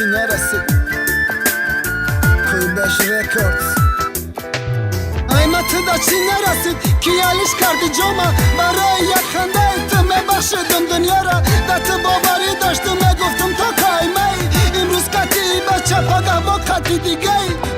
چی نرسید کوبش رکوردز قیمت دا چی نرسید کیالیش کردی جمع برای یک خنده تو میبخشیدم دنیا را دت باوری داشتم میگفتم تا کایمه امروز کتی بچه پاگه با کتی دیگه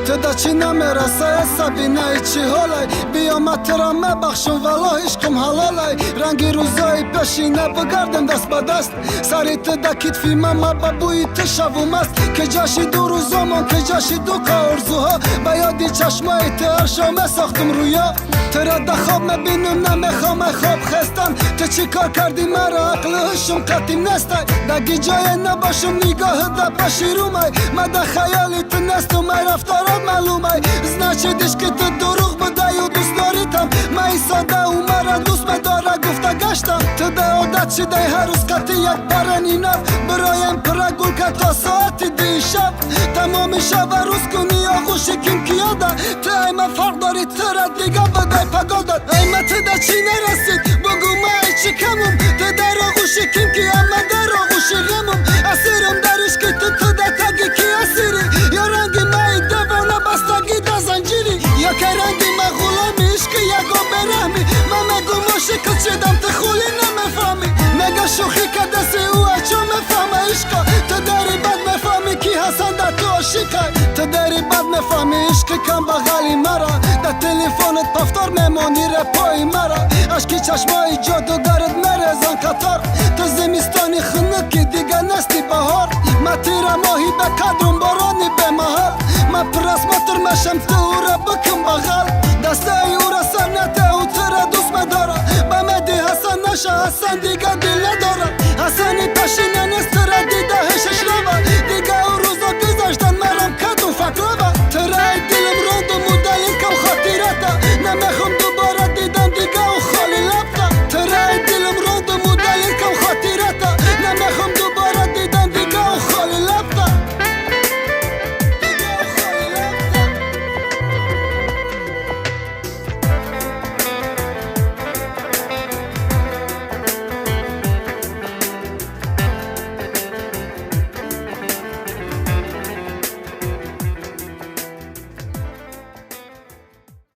تو دا چی نمیرسه حسابی نه چی حالای بیامت را میبخشم والا عشقم حلالای رنگی روزای پیشینه بگردم دست به دست سری تو دا کتفی ماما بابوی تو شوم است که جاشی دو روزمان که جاشی دو کارزوها به یادی چشمای تو هر شام ساختم رویا تو را دا خواب میبینم نمیخوام خواب خستن تو چی کار کردی مرا عقل هشم قطیم نستای دگی جای نباشم نگاه دا باشی رومای ما دا خیالی تو نست و می رفتارات معلومای znaczy دیش که تو دروغ بدای و دوست داریتم من ساده و مرا دوست بداره گفته گشتم تو دا عادت شده هر روز قطعی یک برنی نف برایم پرگول که تا ساعتی دی شب تمام شب روز کنی آغوش کم کیاده تو ایمه فرق داری تو را دیگه بدای پگادت ایمه تو دا چی نرسید بگو من چی کمم تو در آغوش کم کی اما در آغوش غمم اسیرم درش که تو دا تگی کی اسیری یا رنگی مای دوانه بستگی دا زنجیری یا که رنگی ما غلامی عشقی یا گو برهمی من مگو مشکل چیدم تو خولی نمیفهمی مگه شوخی که دستی او اچو میفهمه عشقا تو داری بد میفهمی کی حسن دا تو عشقای تو داری بد میفهمی عشقی کم بغلی مرا دا تلیفونت پفتار میمونی رپایی مرا عشقی چشمای جادوگرت نریزان قطار تو زمستانی خنکی دیگه نستی بهار ما تیره ماهی به کدرم بارانی به محل ما پرس مطر مشم تو او را بکن بغل دسته ای او را سر نته و تو را دوست مداره با مدی حسن نشه حسن دیگه دل نداره حسنی پشینه نیست را دیده هشش روه دیگه او روزا گذاشتن مرم کدوم فکر روه تو رای دلم